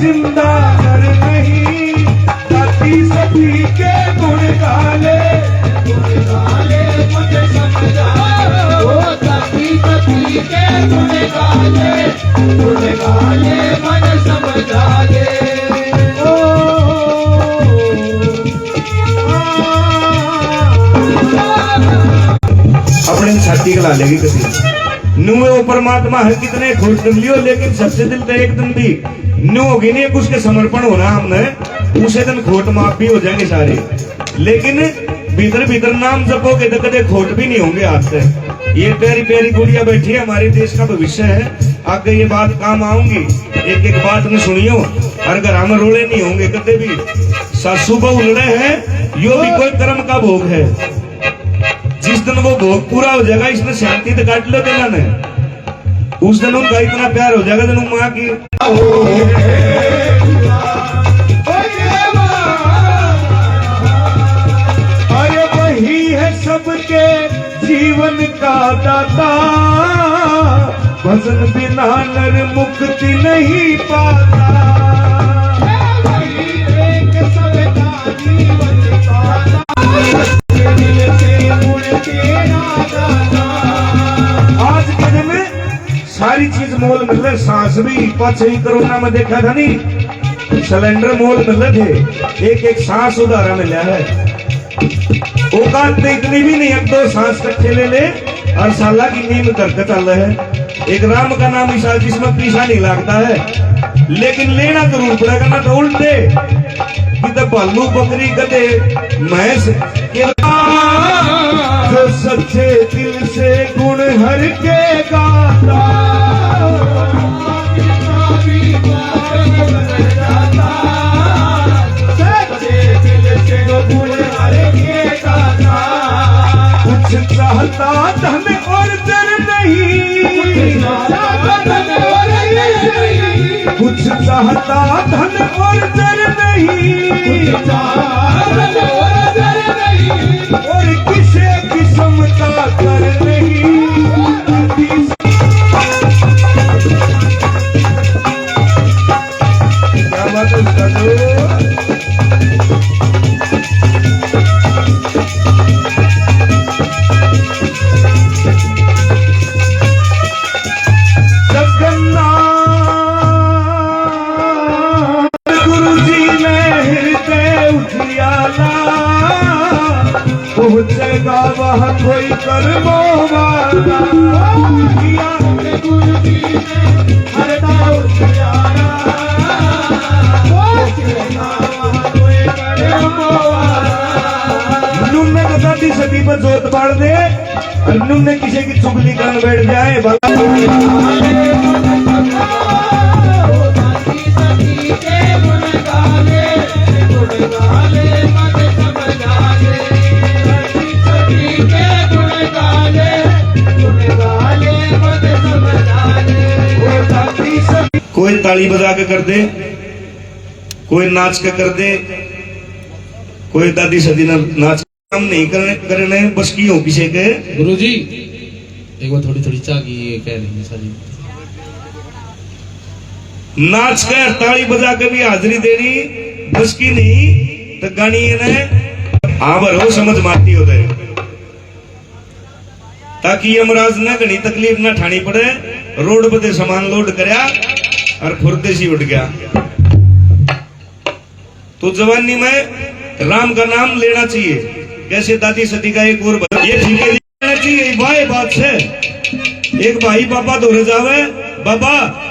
जिंदा कर नहीं, ताकि सभी के गुण गाले मुझे समझा, ताकि सभी के गुण गाले मन समझा दे। अपने छाती गला लेगी कभी नुए वो परमात्मा है कितने खोज कर लियो, लेकिन सबसे दिल तो एक दिन भी नु होगी नहीं, उसके समर्पण होना हमने उसे दिन खोट माफ भी हो जाएंगे सारे, लेकिन भीतर भीतर नाम जपोगे तो कदे खोट भी नहीं होंगे हाथ से। ये प्यारी प्यारी गुड़िया बैठी है, हमारे देश का भविष्य है, आगे ये बात काम आऊंगी। एक एक बात में सुनियो, हर घर में रोले नहीं होंगे कदे भी, सासू बहु लड़े हैं, यो भी कोई कर्म का भोग है। जिस दिन वो भोग पूरा हो जाएगा, इसने शांति तो काट लो देना ने, उस दिन उनका इतना प्यार हो जाएगा दिन माँ की। अरे वही है सबके जीवन का दाता, भजन बिना नर मुक्ति नहीं पाता। आज के दिन सारी चीज मोल मिल रहे, सांस भी पाछे ही कोरोना में देखा था नहीं, सिलेंडर मोल मिल रहे थे, एक एक सांस उधारा मिला है। औकात तो इतनी भी नहीं, अब दो सांस कट्ठे ले ले और साला की नींद करके चल रहे है। एक राम का नाम मिसाल जिसमें पीछा नहीं लगता है, लेकिन लेना जरूर पड़ेगा ना, तो उल्टे कि तो भालू बकरी गधे भैंस जो सच्चे दिल से गुण हर के गाता, सच्चे दिल से गुण हर के गाता। कुछ चाहता धन और जर नहीं, कुछ चाहता धन और जर नहीं, और किसे किस्म का कर नहीं। क्या बात है उसका पहुंचेगा वह कोई कर्मों वाला, गुरु जी ने हरदा उठियारा, पहुंचेगा वह कोई कर्मों वाला। नुम्ने तो दादी सदी पर जोत बाढ़ दे और नुम्ने किसी की चुगली कर बैठ जाए कोई ताली बजा के कर दे, कोई नाच के कर दे, कोई दादी सदी नाच काम नहीं करने बस की हो किसी के। गुरुजी एक बार थोड़ी थोड़ी चाह की कह रही है सारी, नाच कर ताली बजा के भी हाजिरी देनी बस की नहीं, तो गानी ने आवर हो समझ मारती होता है, ताकि यमराज ने घनी तकलीफ ना ठानी पड़े। रोड पर सामान लोड करया और फुर्ते सी उठ गया। तो जवानी में राम का नाम लेना चाहिए, कैसे दादी सती का एक और ये ठीक है लेना चाहिए। वाह बात से एक भाई पापा दौरे जावे, बाबा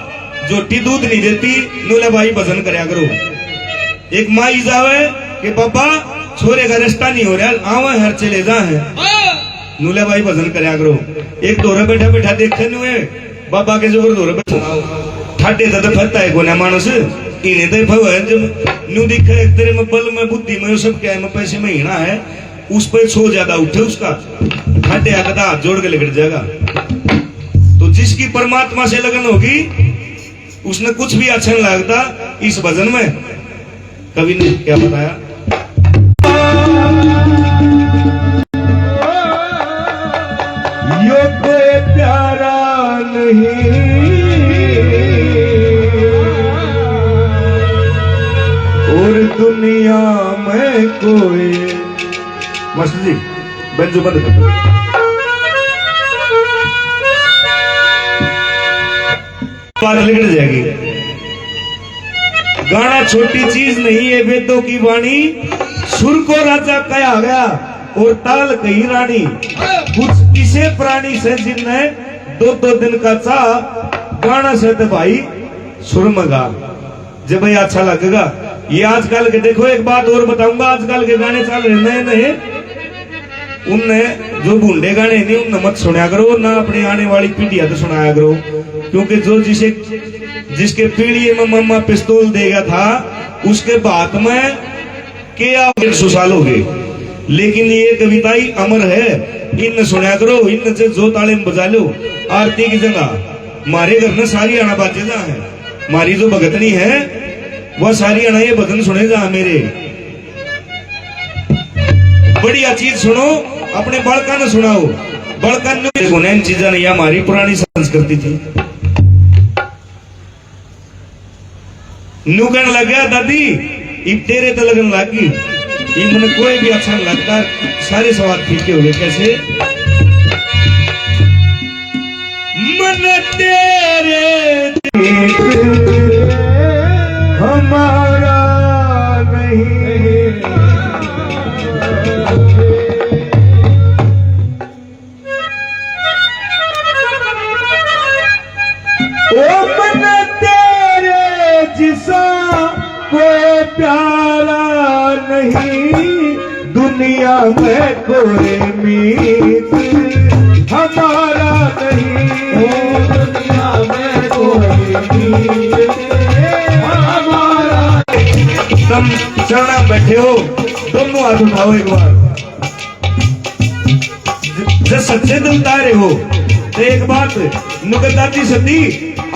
जोटी दूध नहीं देती, नूले भाई भजन करया करो। एक माई जावे कि पापा छोरे का रिश्ता नहीं हो रहा, आवा हर चले जा है, नूले भाई भजन करया करो। एक दौरे बैठा बैठा देखे नुए बाबा के जोर दौरे बैठा ठाटे तो फरता है कोना मानस इन्हें तो भवन जब न्यू दिखे तेरे में बल में बुद्धि में सब क्या है में पैसे में हिना है, उस पर सो ज्यादा उठे उसका ठाटे आकर हाथ जोड़ के लेकर जाएगा। तो जिसकी परमात्मा से लगन होगी उसने कुछ भी अच्छा नहीं लगता। इस भजन में कवि ने क्या बताया, यो कोई प्यारा नहीं दुनिया में कोई। मास्टर जी बंजो बंद कर दो। बात निकल जाएगी। गाना छोटी चीज नहीं है, वेदों की वाणी। सुर को राजा कहा गया और ताल कही रानी। कुछ इसे प्राणी से जिनने दो दिन का चाह, गाना से तो भाई सुर मंगा। जब भाई अच्छा लगेगा। ये आजकल के देखो, एक बात और बताऊंगा, आजकल के गाने चल रहे नए नए, उनने जो बूढ़े गाने नहीं उनने मत सुना करो, ना अपनी आने वाली पीढ़ियां तो सुनाया करो। क्योंकि जो जिसके पीढ़ी में मम्मा पिस्तौल देगा था, उसके बाद में क्या 150 साल हो गए, लेकिन ये कविताई अमर है। इन सुना करो, इन से जो ताले में बजा लो। आरती की जगह मारे घर में सारी आना बाजे जा है, मारी जो भगतनी है वह सारी आना ये भजन सुने जा मेरे। बढ़िया चीज सुनो, अपने बड़का ने सुनाओ। बड़का ने इन चीजा ने, यह हमारी पुरानी संस्कृति थी। नू कहने लग गया दादी इब तेरे तो लगन लगी, इन्हें कोई भी अच्छा नहीं लगता, सारे सवाल फीके हुए। कैसे? मन तेरे हमारा नहीं, ओ मन तेरे जिसा कोई प्यारा नहीं, दुनिया में कोई मीत हमारा नहीं, दुनिया में कोई मीत हमारा। तुम चढ़ना बैठे हो, दोनों हाथ उठाओ एक बार। जब सच्चे दिल तारे हो तो एक बात नुकदाती सती,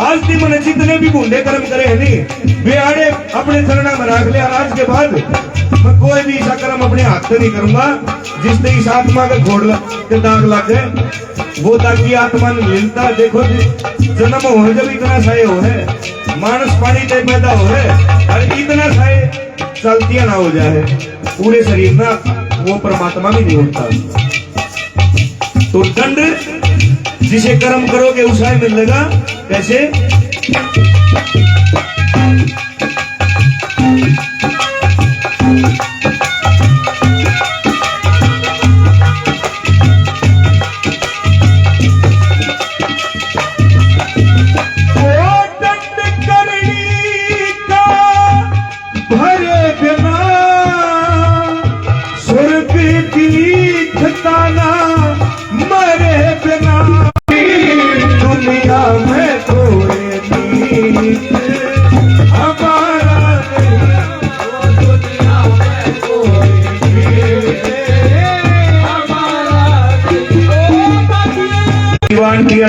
आज भी मैंने जितने भी बूढ़े कर्म करे है नहीं, वे आड़े अपने चरणा में रख लिया। आज के बाद मैं कोई भी ऐसा कर्म अपने हाथ से नहीं करूंगा जिससे इस आत्मा के घोड़ के दाग लग जाए। वो ताकि आत्मा ने मिलता। देखो जन्म हो जब इतना साये हो है, मानस पानी से पैदा हो है, और इतना साये चलतिया ना हो जाए पूरे शरीर में, वो परमात्मा भी नहीं उठता। तो दंड जिसे कर्म करोगे उसे मिलेगा। कैसे?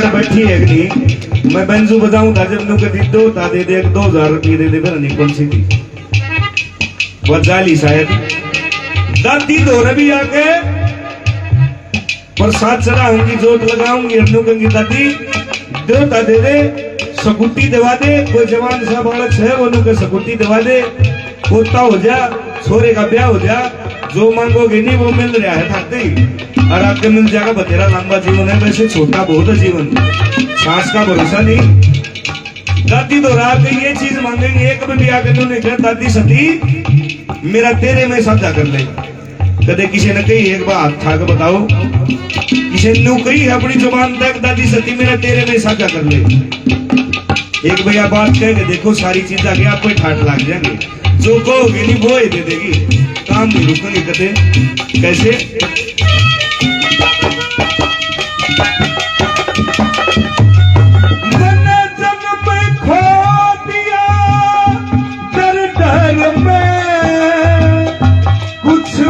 बैठी है नहीं, मैं बंजू बजाऊं था जब नुके दी दो था दे दे 2000 रुपये दे दे, फिर नहीं कौन सी थी वजाली शायद। दादी दो रवि आके प्रसाद चढ़ाऊंगी, जोत लगाऊंगी, अन्नू कहूंगी दादी देवता दे दे, सकुटी दवा दे। कोई जवान सा बालक है वो नुके सकुटी दवा दे, पोता हो जा, छोरे का ब्याह हो जा, जो मांगोगे नहीं वो मिल रहा है खाते ही, और आपके मिल जाएगा। बतेरा लंबा जीवन है, वैसे छोटा बहुत है जीवन, सांस का भरोसा नहीं। दादी तो रात में ये चीज मांगेंगे, एक भी आकर उन्होंने कहा दादी सती मेरा तेरे में साझा कर ले। कदे किसी ने कही एक बार हाथ उठा के बताओ, किसी ने कही अपनी जुबान तक दादी सती मेरा तेरे में साझा कर ले। एक भैया बात कहेंगे, देखो सारी चीज आगे आपको ठाट लग जाएंगे, जो कहोगे नहीं वो ही दे देगी, काम नहीं रुकेंगे कदे। कैसे?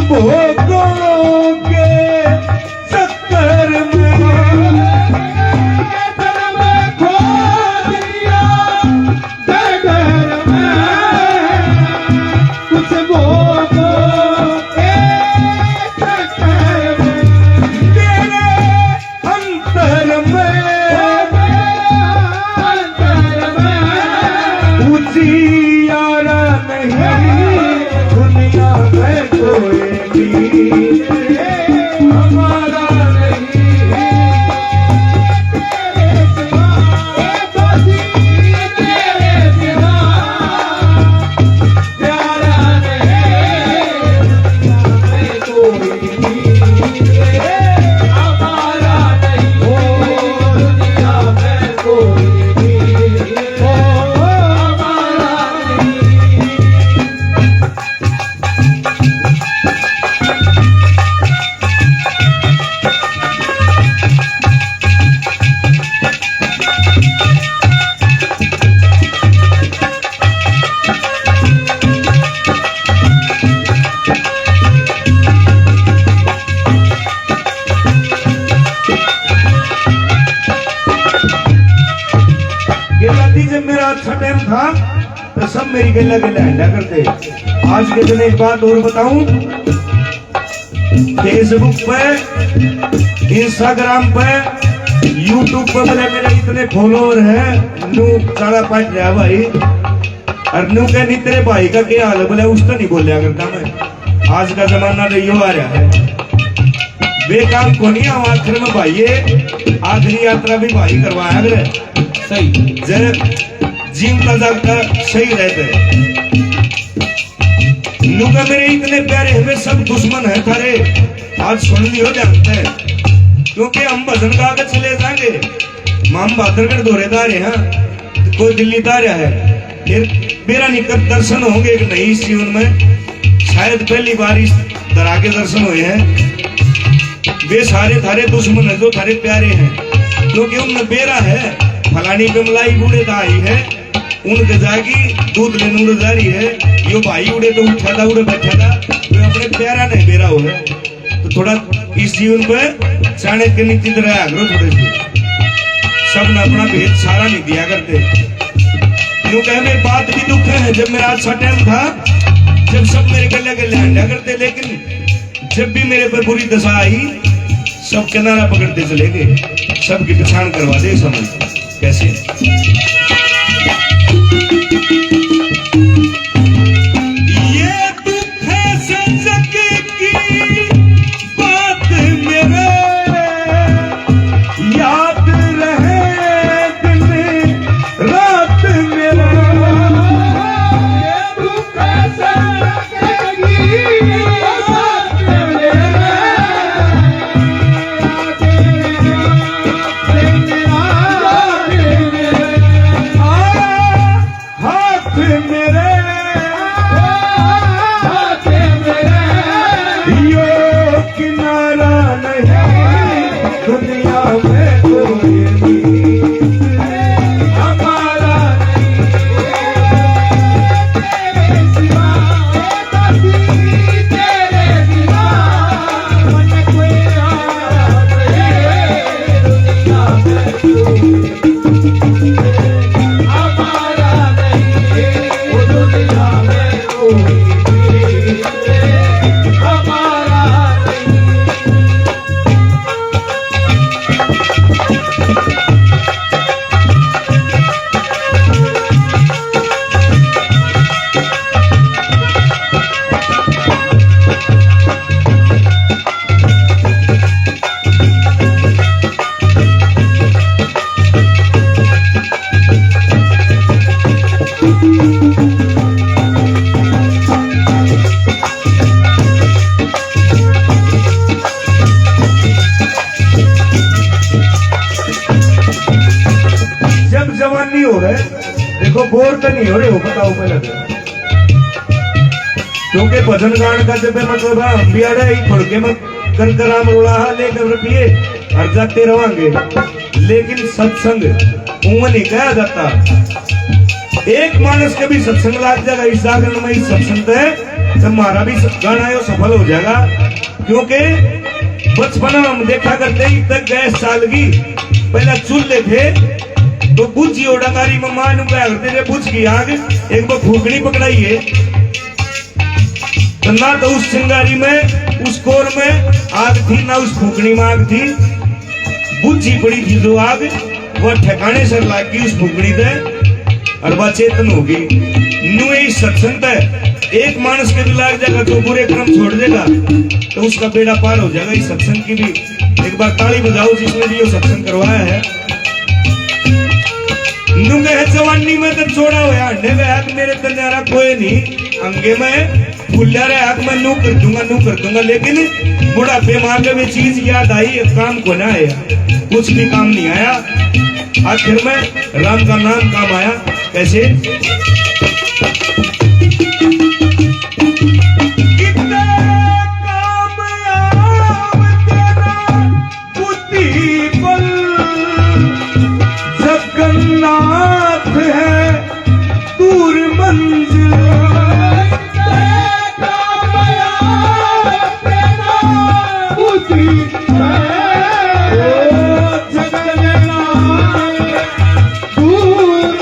भोगों के चक्कर में खो दिया डगर में, कुछ भोगों के चक्कर में तेरे अंत थी जब मेरा अच्छा टाइम था तो सब मेरी गला गला हंडा करते। आज के दिन एक बात और बताऊं, फेसबुक पे, इंस्टाग्राम पे, यूट्यूब पे बोले मेरे इतने फॉलोअर हैं, नू सारा पट रहा भाई। और नू के नहीं तेरे भाई का क्या हाल है, बोले उसका नहीं बोलिया करता मैं। आज का जमाना तो यो आ रहा है, वे काम को नहीं हम आखिर में भाई आखिरी यात्रा भी भाई करवाया करे सही जब जीवता जागता सही रहते। लुका मेरे इतने प्यारे हुए सब दुश्मन है थारे, आज सुन लियो जानते हैं, क्योंकि हम भजन गा के चले जाएंगे। हम बहादुरगढ़ दौरेदार हैं, कोई दिल्ली दार है, फिर मेरा निकट दर्शन होंगे एक नई इस जीवन में। शायद पहली बार इस तरह के दर्शन हुए हैं। वे सारे थारे दुश्मन है जो थारे प्यारे हैं, क्योंकि उनमें बेरा है फलानी कमलाई बूढ़े दाई है, उनके जागी दूध लेने उड़ जा रही है। यो भाई उड़े तो उठा था उड़े बैठा था, वे अपने प्यारा नहीं बेरा हो है। तो थोड़ा इस जीवन पे चाणक्य नीति तरह आग्रह थोड़े से सब ने अपना भेद सारा नहीं दिया करते। यूं कहे मेरी बात भी दुख है, जब मेरा अच्छा टाइम था जब सब मेरे गले गले हंडा करते, लेकिन जब भी मेरे पर बुरी दशा आई सब किनारा पकड़ते चले गए, सबकी पहचान करवा दे समझ कैसे। ये दुख है सजग की बात मेरे याद रहे दिन रात मेरे। ये दुख है सजग की बात मेरे जवानी हो रहे देखो बोर तो नहीं हो रहे हो, बताओ पहले क्योंकि भजन गान का जब मतलब हम भी अड़े फड़के में कनकराम रोड़ा लेकर रुपये हर जाते रवांगे, लेकिन सत्संग उंगल नहीं कहा जाता। एक मानस के भी सत्संग लाग जाएगा इस जागरण में, इस सत्संग है तो हमारा भी गाना है सफल हो जाएगा। क्योंकि बचपन में हम देखा करते ही तक गैस सालगी पहला चूल्हे थे तो बुझी ओडाकारी में मान करते थे, बुझ की आग एक बार फूकनी पकड़ाई है तो ना तो उस चिंगारी में उस कोर में आग थी ना उस फूकनी में आग थी, बुझी पड़ी थी जो आग वह ठिकाने से लाग गई उस फूकनी से और वह चेतन होगी। नु सत्संग है एक मानस के भी लाग जाएगा तो बुरे क्रम छोड़ देगा तो उसका बेड़ा पार हो जाएगा। इस सत्संग की भी एक बार ताली बजाओ जिसने भी ये सत्संग करवाया है। नुंगे है जवानी में तो छोड़ा हुआ अंडे में आग मेरे तन्यारा कोई नहीं, अंगे में फुल्ला रहे आग में नू कर दूंगा, लेकिन बुढ़ापे माँ के भी चीज याद आई, काम को ना आया, कुछ भी काम नहीं आया। आखिर में राम का नाम काम आया। कैसे जगन्नाथ है दूर मंजिल दूर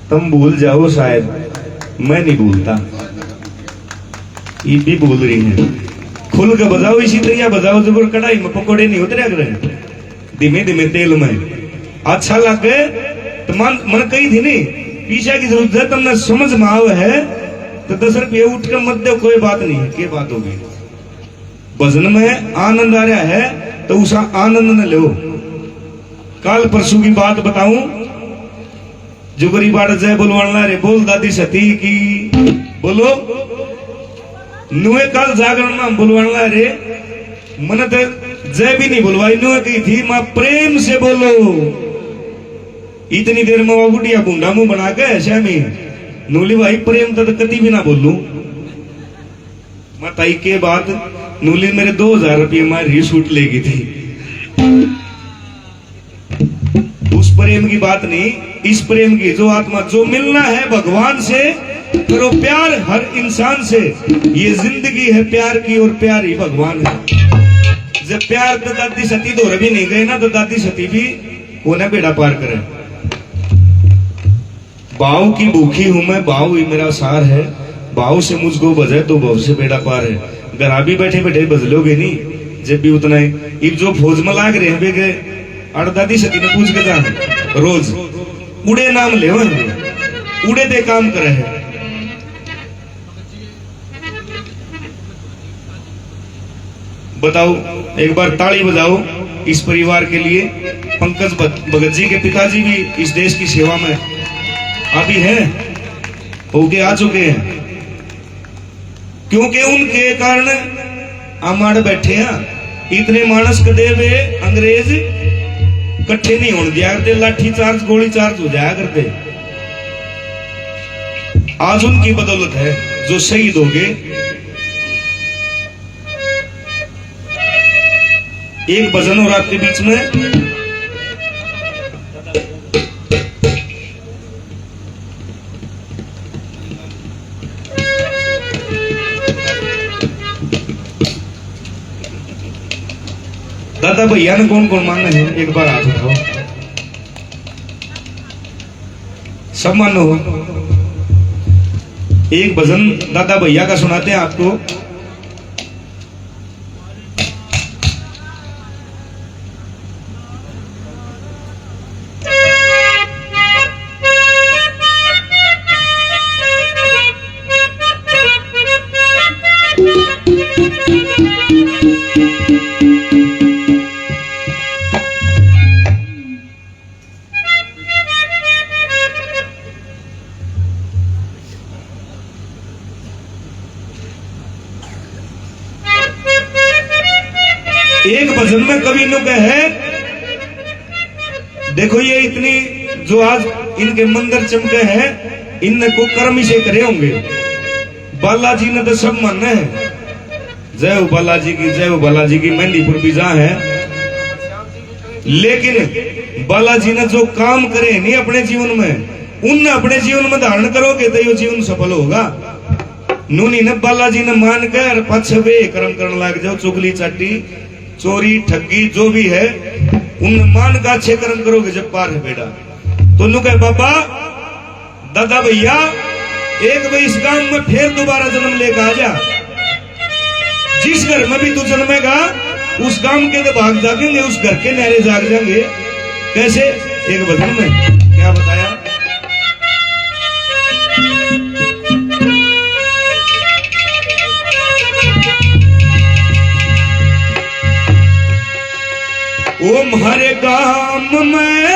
तुम भूल जाओ शायद, मैं नहीं भूलता। ये भी भूल रही है। खुल के बजाओ, इसी तरह बजाओ जब कढ़ाई में पकौड़े नहीं उतरे अगर धीमे धीमे तेल में अच्छा लगे तो मन कही थी नहीं पीछे की जरूरत है, तुमने समझ में आवे है तो 10 रुपये उठ कर मत दो, कोई बात नहीं है। क्या बात होगी? भजन में आनंद आ रहा है तो उस आनंद न लो। काल परसों की बात बताऊं, जुगरी बाड़ जय बोलवाना रे बोल दादी सती की बोलो नुए काल जागरण में बोलवाना रे मन तो जय भी नहीं बोलवाई नुए कही थी मां प्रेम से बोलो। इतनी देर में वो गुड़िया गुंडा मुंह बना के ऐसा में नूली भाई प्रेम तो कभी भी ना बोलू। मताई के बात नूली मेरे 2000 रुपये मारी सूट लेगी थी। उस प्रेम की बात नहीं, इस प्रेम की जो आत्मा जो मिलना है भगवान से करो प्यार हर इंसान से। ये जिंदगी है प्यार की और प्यार ही भगवान है। जब प्यार तो दादी सती दो भी नहीं गए ना तो दादी सती भी उन्हें बेड़ा पार करे। भाव की भूखी हूं मैं, भाव ही मेरा सार है। भाव से मुझको बजे तो भाव से बेड़ा पार है। घर अभी बैठे बैठे बजलोगे नहीं जब भी उतना है। इब जो फौज में लाग रहे हैं गए और दादी सती ने पूछ के जा रोज उड़े नाम ले उड़े दे काम करे है। बताओ एक बार ताली बजाओ इस परिवार के लिए। पंकज भगत जी के पिताजी भी इस देश की सेवा में अभी हैं, होके आ चुके हैं, क्योंकि उनके कारण अमाड़ बैठे हैं। इतने मानस कदे वे अंग्रेज इकट्ठे नहीं होने दिया करते, लाठी चार्ज गोली चार्ज हो जाया करते। आज उनकी बदौलत है जो शहीद हो गए। एक भजन और आपके बीच में दादा भैया ने कौन कौन मानना है एक बार हाथ उठाओ, सब मानो। एक भजन दादा भैया का सुनाते हैं आपको। एक भजन में कवि ने कहे देखो ये इतनी जो आज इनके मंदिर चमके हैं इनने को कर्म ही से करे होंगे। बालाजी ने तो सब मानना है। जय हो बालाजी की, जय हो बालाजी की। मेहंदीपुर भी जहां है, लेकिन बालाजी ने जो काम करे नहीं अपने जीवन में उनने अपने जीवन में धारण करोगे तो ये जीवन सफल होगा। नूनी ने बालाजी ने मान कर पछवे कर्म करने लग जाओ, चुगली चाटी चोरी ठगी जो भी है उन मान का अच्छे कर्म करोगे जब पार है बेटा। तो नु कहे बाबा दादा भैया एक बार इस गांव में फिर दोबारा जन्म लेकर आ जा। जिस घर में भी तू जन्मेगा उस गांव के तो भाग जागेंगे, उस घर के नहरे जाग जाएंगे। कैसे? एक भजन में क्या बताया? ओम हरे गाम में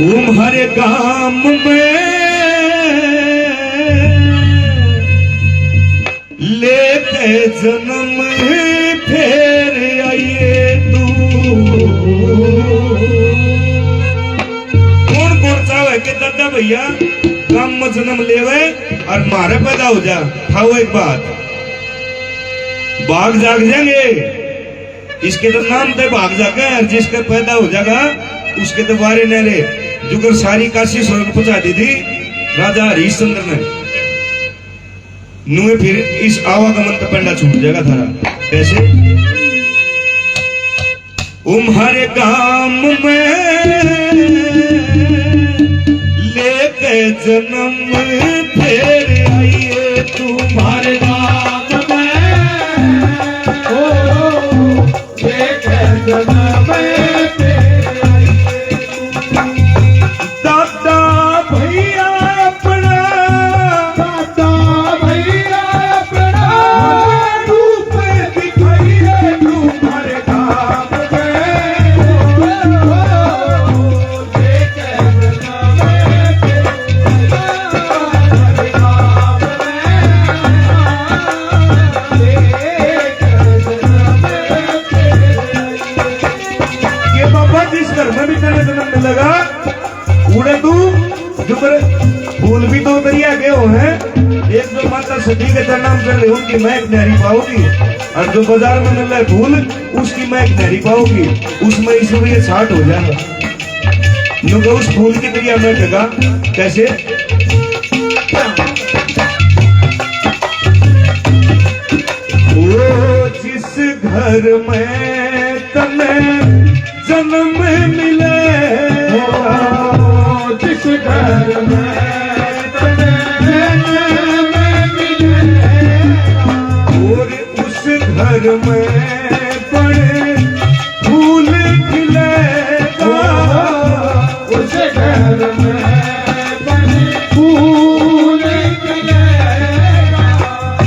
ओम हरे गाम में लेते जन्म फेर आइए तू। कौन कौन चाहे कि दादा भैया गांव में जन्म लेवे और मारे पैदा हो जा। खाओ एक बात भाग जाग जाएंगे, इसके तो नाम थे भाग जाके। जिसका पैदा हो जाएगा उसके दोबारे नहरे जुगर सारी काशी स्वर्ग पहुंचा दी थी राजा हरिश्चंद्र ने। नुए फिर इस आवागमन का पंडा छूट जाएगा थारा। कैसे? तुम्हारे गांव में लेके जन्म फिर आइए तुम्हारे गांव में ओ लेके जन्म फिर आइए दादा भैया अपना रूप दिखाइए तुम्हारे गांव लगा उड़े तू जुगर फूल भी दो दरिया के हो हैं। एक जो माता सती के चरणाम कर रही उनकी महक नहरी पाओगी और जो बाजार में मिल रहा है फूल उसकी महक नहरी पाओगी। उसमें इसलिए छाट हो जाएगा नुका उस फूल की दरिया महकेगा। कैसे? ओ जिस घर में तने जन्म मिले जिस घर में तने जन्म मिले और उस घर में बड़े फूल खिलेगा उस घर में बड़े फूल खिलेगा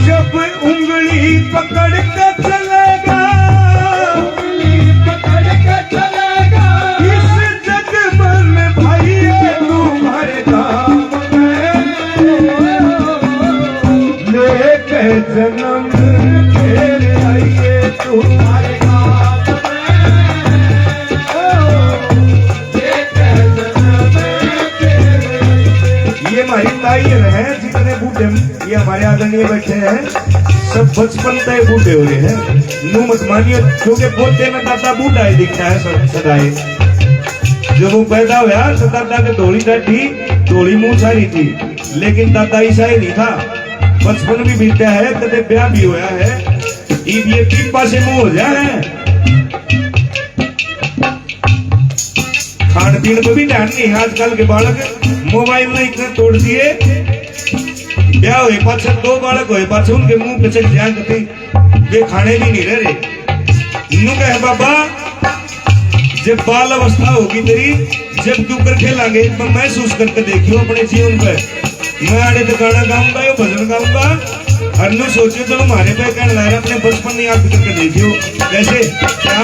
जब उंगली पकड़ के चलेगा जन्म फिर आइए तुम्हारे गांव में। ये हमारी ताइयर है जितने बूढ़े ये हमारे आदरणीय बैठे हैं सब बचपन तय बूढ़े हो रहे हैं। नू मत मानियो क्योंकि पोते में दादा बूढ़ा ही दिखता है सदाए। जब वो पैदा हुआ तो दादा के धोली डाठी धोली मुंह छाई थी लेकिन दादा ऐसा ही नहीं था। बचपन भी बीता है कदे ब्याह भी होया है ईब ये पीपा से मुंह हो जाए है। खान पीन को भी ध्यान नहीं। आजकल के बालक मोबाइल में इतने तोड़ दिए ब्याह हुए पाछे दो बालक हुए पाछे उनके मुंह पे चल ध्यान करते वे खाने भी नहीं रहे। इन्हों कहे बाबा जब बाल अवस्था होगी तेरी जब तू कर खेलांगे तो महसूस करके देखियो अपने जीवन पे। मैं आड़े तो गाना गाऊंगा या भजन गाऊंगा और नु सोचियो चलो हमारे पे कहने लगा अपने बचपन याद करके देखियो। कैसे? क्या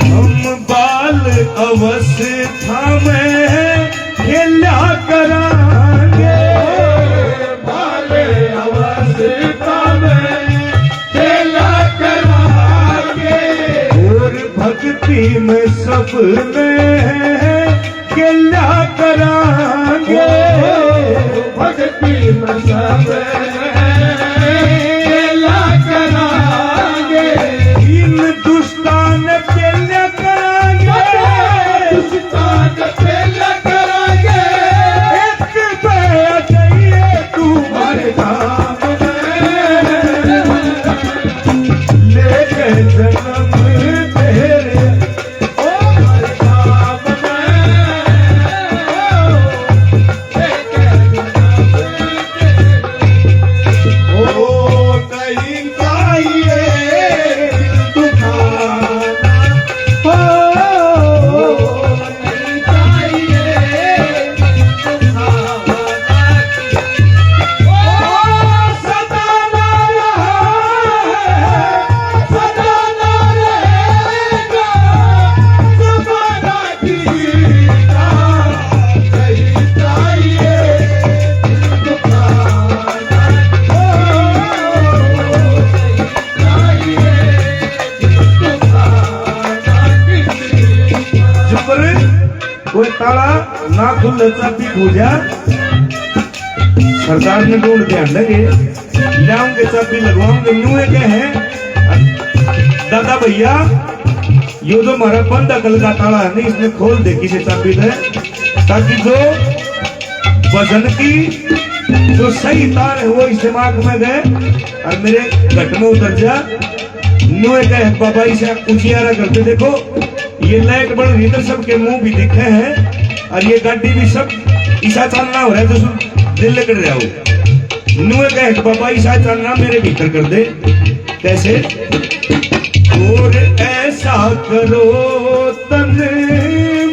हम बाल अवस्था में खेला करांगे बाल अवस्था में खेला करांगे और भक्ति में सब में खेला करांगे भक्ति में सब खेला करांगे इन दुष्टान खेला करांगे दुष्टान खेला करांगे एक बैठ जाइए तुम्हारे गांव में लेके जन्म तेरे कोई ताला ना खुले चाबी पूजा सरकार ने ढूंढ ध्यान लगे लाऊंगे चाबी लगवाऊंगे नुए के हैं दादा भैया यो जो हमारा बंद अकल का ताला है नहीं इसने खोल दे किसी चाबी दे ताकि जो वजन की जो सही तार है वो इस दिमाग में गए और मेरे घट में उतर जा नुए के बाबा इसे उजियारा करते देखो ये लाइट बड़ इधर सबके मुंह भी दिखे हैं और ये गाड़ी भी सब ईसा चालना हो रहा है तो दिल कर रहा हो नुए के बाबा ईसा चालना मेरे भीतर कर दे कैसे और ऐसा करो तन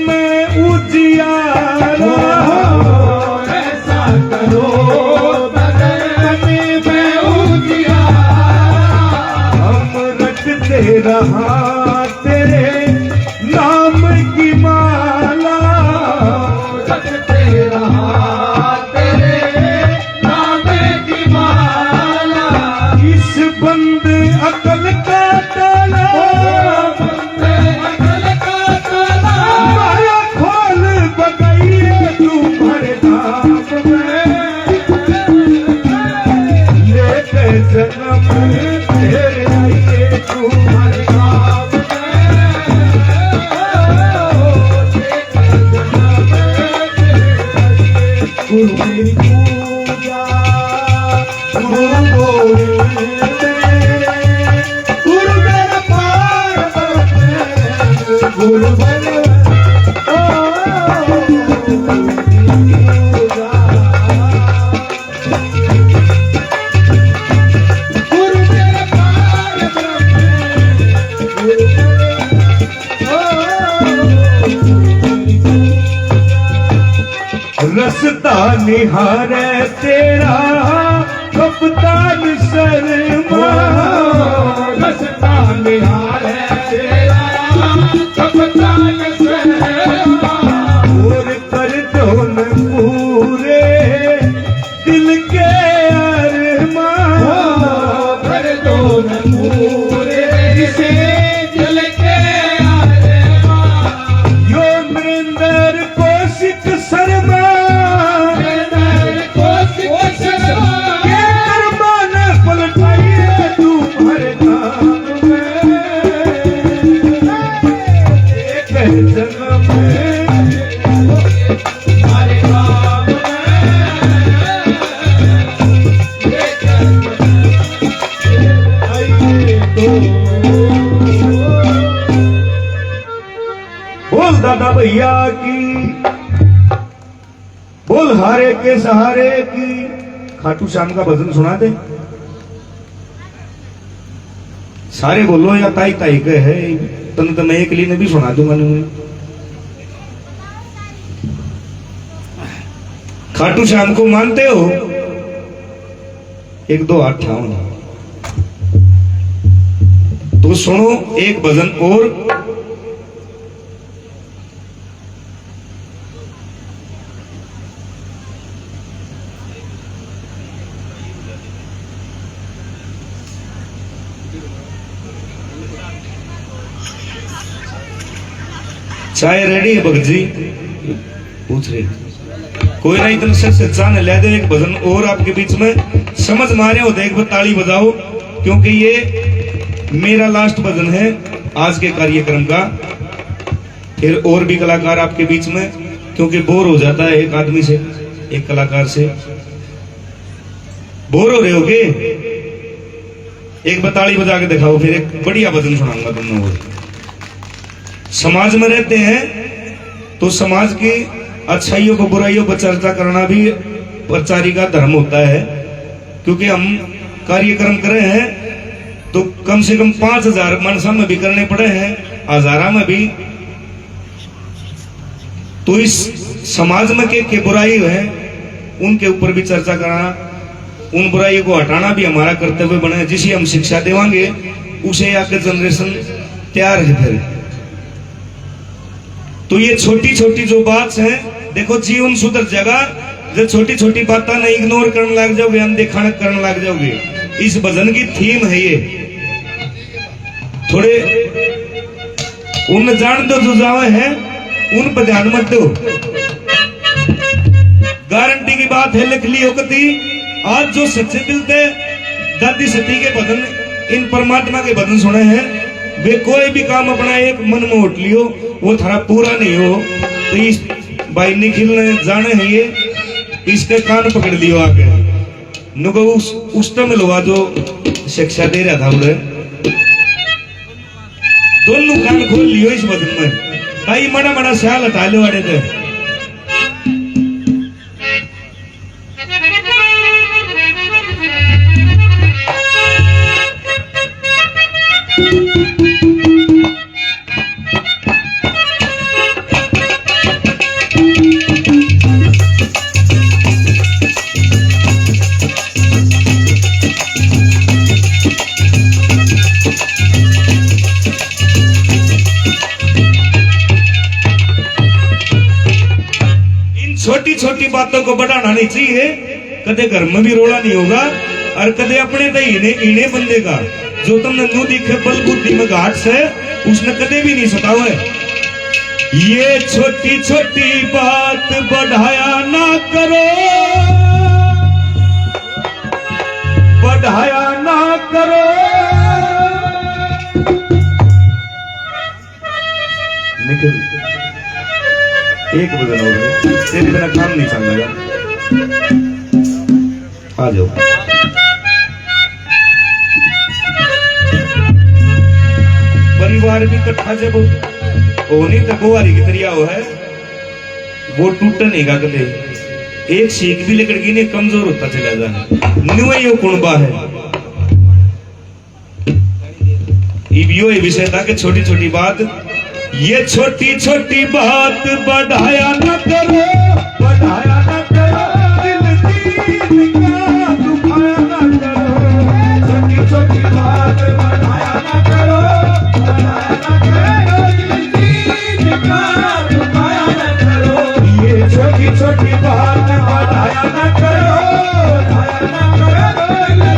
में उजियारा ऐसा करो तन में उजियारा हम रखते रहा तेरे नाम की माला रखते रहा तेरे नाम की माला इस बंद अकल का रसता निहारे तेरा कप्तान शर्मा रसता निहारे तेरा कप्तान शर्मा और कर दो न पूरे दिल के अरमान कर दो न पूरे से दिल के अरमान यो नरेंद्र कौशिक शर्मा बोल दादा भैया की बोल हारे के सहारे की खाटू श्याम का भजन सुना दे सारे बोलो या ताई ताई के है तन तो मैं एक लिए भी सुना दूंगा नहीं खाटू श्याम को मानते हो एक दो हाथ ठाओ तो सुनो एक भजन और चाय रेडी है भगत जी पूछ रहे कोई नहीं इतना से जान ले दे एक भजन और आपके बीच में समझ मारे हो एक बार ताली बजाओ क्योंकि ये मेरा लास्ट भजन है आज के कार्यक्रम का फिर और भी कलाकार आपके बीच में क्योंकि बोर हो जाता है एक आदमी से एक कलाकार से बोर हो रहे हो के एक बार ताली बजा के दिखाओ फिर एक बढ़िया भजन सुनाऊंगा तुमने और समाज में रहते हैं तो समाज की अच्छाइयों को बुराइयों पर चर्चा करना भी प्रचारी का धर्म होता है क्योंकि हम कार्यक्रम कर रहे हैं तो कम से कम 5000 मनसा में भी करने पड़े हैं हजारा में भी तो इस समाज में के बुराई है उनके ऊपर भी चर्चा करना उन बुराइयों को हटाना भी हमारा कर्तव्य बने जिसे हम शिक्षा देवांगे उसे आगे जनरेशन तैयार है फिर तो ये छोटी छोटी जो बात है देखो जीवन सुधर जाएगा जब छोटी छोटी बातें नहीं इग्नोर करने लग जाओगे अनदेखा करने लग जाओगे इस भजन की थीम है ये थोड़े उन जान दो जो जावे है उन पर ध्यान मत दो गारंटी की बात है लिख ली होती आज जो सच्चे दिल थे दादी सती के भजन, इन परमात्मा के भजन सुने हैं। वे कोई भी काम अपना एक मन में उठ लियो वो थारा पूरा नहीं हो तो इस भाई निखिल ने जाने है ये, इसके कान पकड़ लियो आगे नुको उस तो मिलवा जो शिक्षा दे रहा था उन्हें, दोनों कान खोल लियो इस भजन में। भाई मना मना ख्याल हटा लो अड़े थे। छोटी छोटी बातों को बढ़ाना नहीं चाहिए, कदे घर में भी रोला नहीं होगा और कदे अपने तो इन्हें बंदे का जो तुमने नू दिखे बल बुद्धि में घाट से उसने कदे भी नहीं सतावा। ये छोटी छोटी बात बढ़ाया ना करो, बढ़ाया ना करो। निकल एक बदल हो गए, तेरे बिना काम नहीं चल रहा। आ जाओ। परिवार भी इकट्ठा जब होने तक कुंवारी की तरिया हो है वो टूटा नहीं गा कदे, एक सीख भी लेकर ने कमजोर होता चला जाए न्यू यो कुणबा है। इबियो ये विषय था कि छोटी छोटी बात, ये छोटी छोटी बात बढ़ाया न करो, बढ़ाया न करो, दिल का दुखाया न करो। छोटी छोटी बात बढ़ाया न करो, बढ़ाया न करो, दिल का दुखाया न करो। ये छोटी छोटी बात बढ़ाया न करो, बढ़ाया न करो,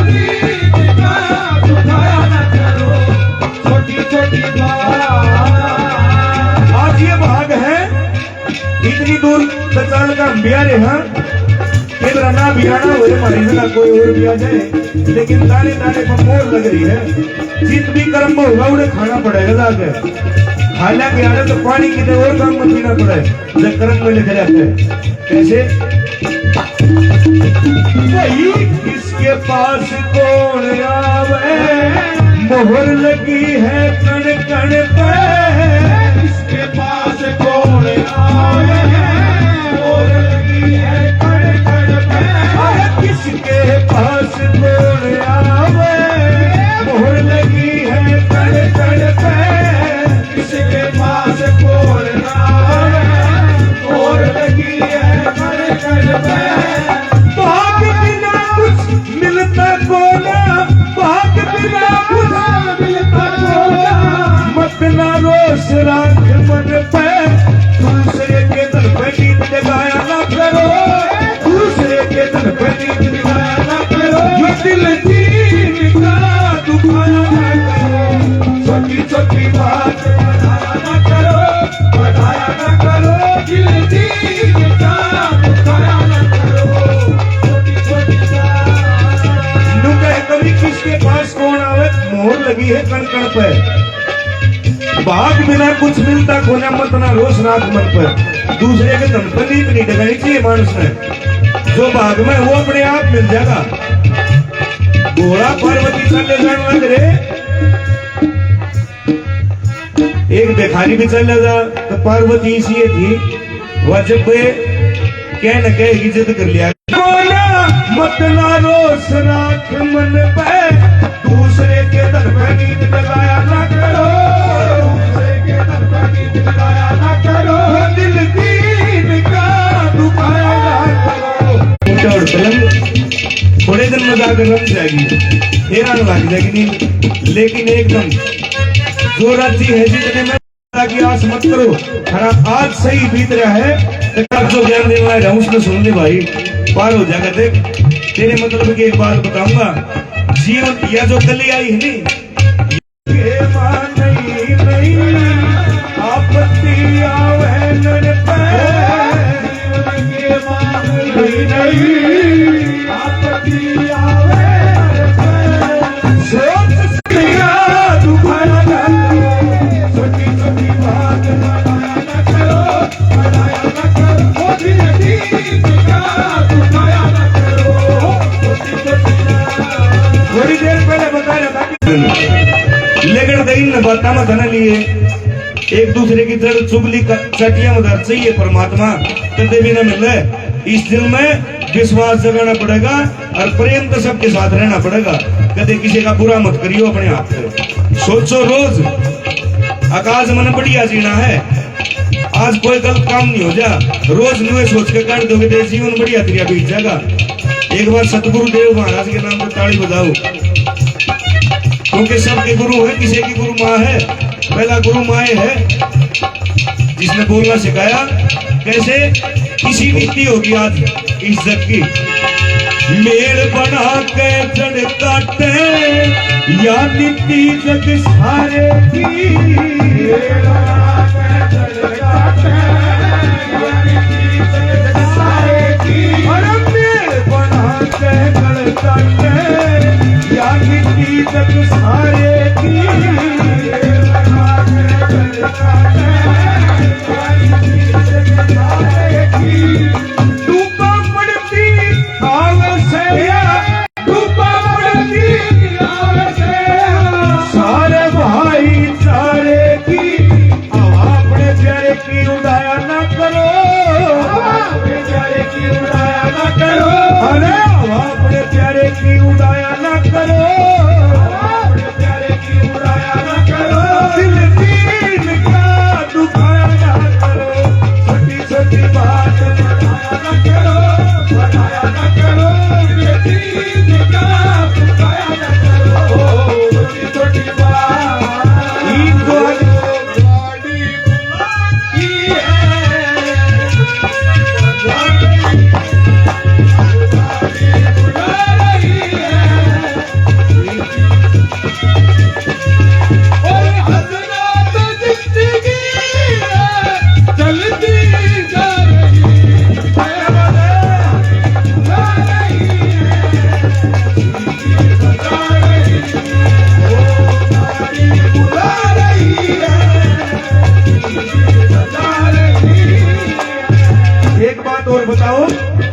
दिल का दुखाया न करो। छोटी छोटी बात ये भाग है इतनी दूर बचाने का बियारे हाँ केवल ना बियाना हो हमारी जगह कोई और भी आ जाए, लेकिन दाने दाने पर मोर लग रही है। जित भी कर्म में होगा उन्हें खाना पड़ेगा जाके, खाना के आने तो पानी कितने और काम में पीना पड़े जब कर्म में लिखे जाते हैं। कैसे वही किसके पास कौन आवे, मोहर लगी है कण कण पे, किसके पास कौन आवे, मोहर लगी है कण कण पे। किसके पास कौन आवे, मोहर लगी है कण कण पे, किसके पास कौन आवे, मोहर लगी है कण कण पे। भाग बिना कुछ मिलता कोना, भाग बिना कुछ मिलता कोना, मत ना रोष राख मन पे, दूसरे के तन पे नींद लगाया ना करो, दूसरे के तन पे नींद लगाया ना करो। ये दिल दीन का दुखाया ना करो, छोटी छोटी बात बढ़ाया ना करो, बढ़ाया ना करो, दिल दीन का दुखाया ना करो। छोटी छोटी बात नुके कभी किसके पास कौन आवे, मोहर लगी है कण कण पे। भाग बिना कुछ मिलता खोना मत ना रोष राख मन पर, दूसरे के धन पर नींद नहीं लगानी चाहिए मानुष ने, जो भाग में वो अपने आप मिल जाएगा। घोड़ा पार्वती चले जाने लग रहे, एक भिखारी भी चल जा तो पार्वती इसी थी, वह जब कह न कह इज्जत कर लिया। मत ना रोष राख मन पे, दूसरे के धन पर नींद लगाया ना करो, दूसरे के धन पर नींद लगाया ना करो, दिल दीन का दुखाया ना करो। और पलंग थोड़े दिन में जाकर रम जाएगी, हैरान लग जाएगी नींद, लेकिन एकदम जो राजी है जितने में की आस मत करो, खराब आज सही बीत रहा है तो जो ज्ञान देना है उसमें सुन ले भाई, पार हो जाएगा। देख तेरे मतलब की एक बात बताऊंगा, जीवन या जो कली आई है नहीं आपत्ति आवे आपत्ति आवे लेकिन इन बातों में धन लिए एक दूसरे की जड़ चुगली चटिया में धर चाहिए परमात्मा कदे भी न मिले। इस दिल में विश्वास जगाना पड़ेगा और प्रेम तो सबके साथ रहना पड़ेगा। कदे किसी का बुरा मत करियो अपने आप से। सोचो रोज आकाश मन बढ़िया जीना है। आज कोई गलत काम नहीं हो जा, रोज नुए सोच के काट दोगे तो जीवन बढ़िया क्रिया बीत जाएगा। एक बार सतगुरु देव महाराज के नाम पर ताली बजाओ, क्योंकि सबके गुरु है, किसी की गुरु माँ है। पहला गुरु माए है जिसने बोलना सिखाया। कैसे किसी नीति होगी आज इज्जत की, मेल बना के जड़ काटे या नीति जग सारे की। मेल बना के जड़ काटे या नीति जग सारे की।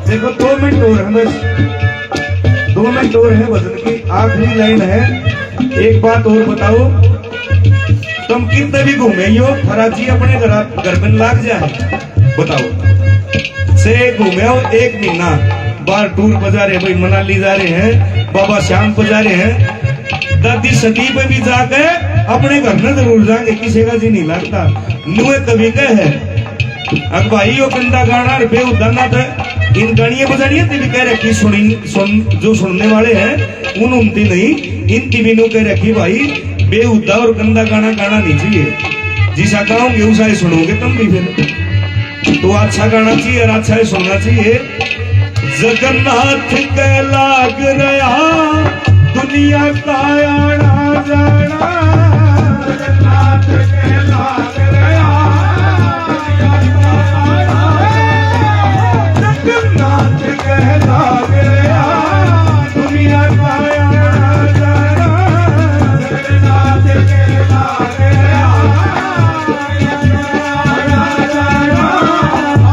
देखो 2 मिनट और है, बस 2 मिनट और है भजन की आखिरी लाइन है। एक बात और बताओ, तुम कितने भी घूमे यो फराजी अपने घर में लाग जाए, बताओ से घूमे हो 1 महीना बाहर टूर बजा रहे, भाई मनाली जा रहे हैं, बाबा श्याम को जा रहे हैं, दादी सती पे भी जाके अपने घर में जरूर जाएंगे, किसी का जी नहीं लगता। नुए कभी कहे अब भाई यो गंदा गाना बेउदाना था, इन गानियां बजानियां भी कह रखी जो सुनने वाले हैं उन उनती नहीं, इन टीवी कह रखी भाई बेहुदा और गंदा गाना गाना नहीं चाहिए। जिसा गाओगे उसा ही सुनोगे तुम भी, फिर तो अच्छा गाना चाहिए और अच्छा ही सुनना चाहिए। जगन्नाथ के लाग रहा दुनिया का आना जाना, जगन्नाथ के लाग रहा लाग रहा दुनिया का आना जाना, जगन्नाथ के लाग रहा।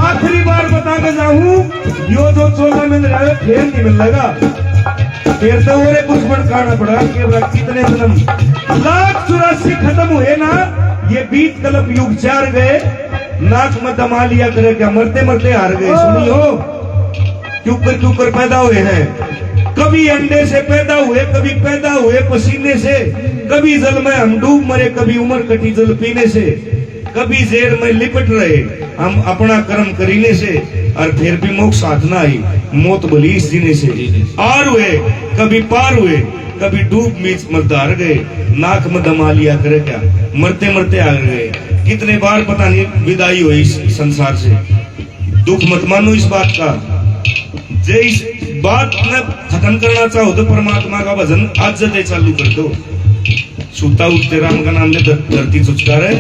आखिरी बार बता के जाऊं, यो जो 14 मिल रहा है फिर नहीं मिल लगा, फिर तो और कुछ बन खाना पड़ा कि कितने जन्म 1,84 खत्म हुए ना, ये 20 कल्प युग 4 गए, नाक में दमा लिया करे क्या, मरते मरते हार गए। सुनियो क्यों पैदा हुए हैं, कभी अंडे से पैदा हुए, कभी पैदा हुए पसीने से, कभी जल में हम डूब मरे, कभी उम्र कटी जल पीने से, कभी जेर में लिपट रहे हम अपना कर्म करीने से, और फिर भी मोक्ष साधना आई मौत भली इस जीने से। आर हुए कभी पार हुए, कभी डूब मीच मरदार गए, नाक में दमा लिया करे क्या, मरते मरते आ गए। कितने बार पता नहीं विदाई हुई इस संसार से। दुख मत मानो इस बात का, जे इस बात में खत्म करना चाहो तो परमात्मा का भजन आज से चालू कर दो। सूता उठते राम का नाम ले धरती चुचकार है।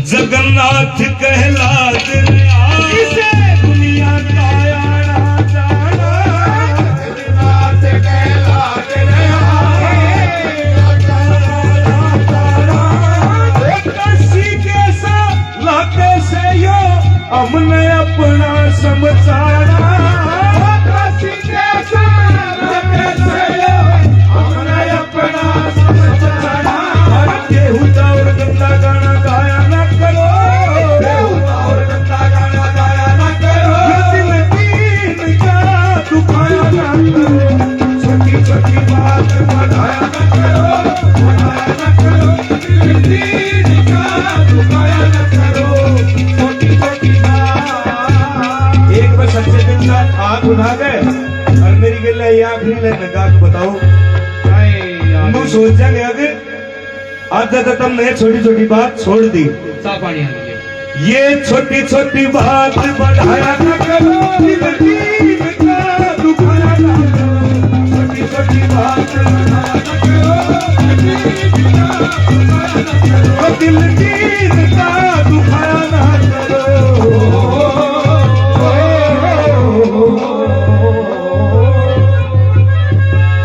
जगन्नाथ कहलात दुनिया का आना जाना, जगन्नाथ कहलात लाके से यो हमने अपना समझाना, हमने अपना समझाना, आदत तुमने छोटी छोटी बात छोड़ दी। चा पानी आ गया। ये छोटी छोटी बात बढ़ाया न करो, दिल की का दुखाया न करो। छोटी छोटी बात बढ़ाया न करो, दिल की का दुखाया न करो।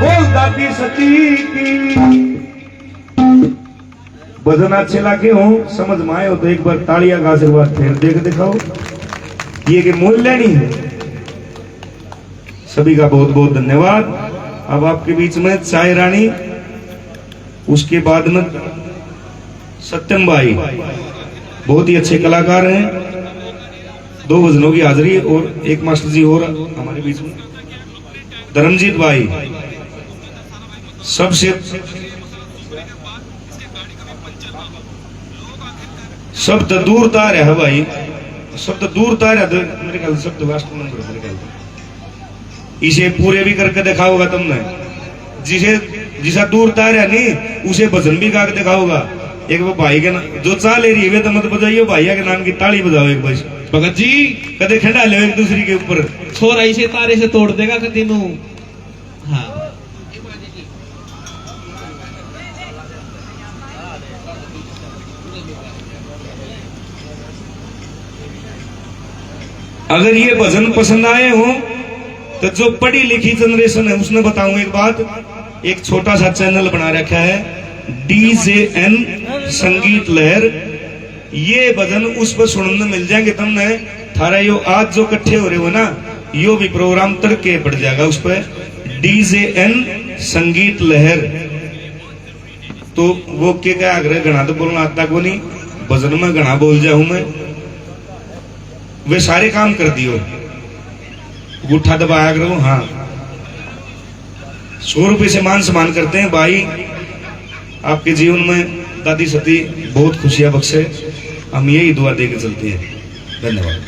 बोल दादी सती की। भजन अच्छे लागे हो, समझ में आए हो तो एक बार तालियां का आशीर्वाद फिर देख दिखाओ। ये कि मूल्य नहीं है। सभी का बहुत बहुत धन्यवाद। अब आपके बीच में चाय रानी, उसके बाद में सत्यम भाई, बहुत ही अच्छे कलाकार हैं। 2 भजनों की हाजिरी और एक मास्टर जी और हमारे बीच में धर्मजीत भाई। सबसे शब्द दूर तार है भाई, शब्द दूर तार है। मेरे ख्याल शब्द लास्ट नंबर मेरे ख्याल इसे पूरे भी करके दिखाओगा तुमने। जिसे जिसा दूर तार है नहीं उसे भजन भी गा के दिखाओगा। एक वो भाई के नाम जो चाह ले रही है तो मत बजाइयो, भैया के नाम की ताली बजाओ एक बस। भगत जी कदे खंडा ले एक दूसरी के ऊपर। छोरा इसे तारे से तोड़ देगा कदी नू। हाँ अगर ये भजन पसंद आए हो तो जो पढ़ी लिखी जनरेशन है उसने बताऊं एक बात, एक छोटा सा चैनल बना रखा है DJN संगीत लहर। ये भजन उस पर सुनने मिल जाएंगे तुमने। थारा यो आज जो इकट्ठे हो रहे हो ना, यो भी प्रोग्राम तड़के पड़ जाएगा उस पर DJN संगीत लहर। तो वो क्या आग्रह घना तो बोलना आता को नहीं, भजन में घना बोल जाऊं मैं। वे सारे काम कर दियो, गुठा दबाया करो। हाँ 100 रुपए से मान सम्मान करते हैं भाई। आपके जीवन में दादी सती बहुत खुशियां बख्शे, हम यही दुआ दे के चलते हैं। धन्यवाद।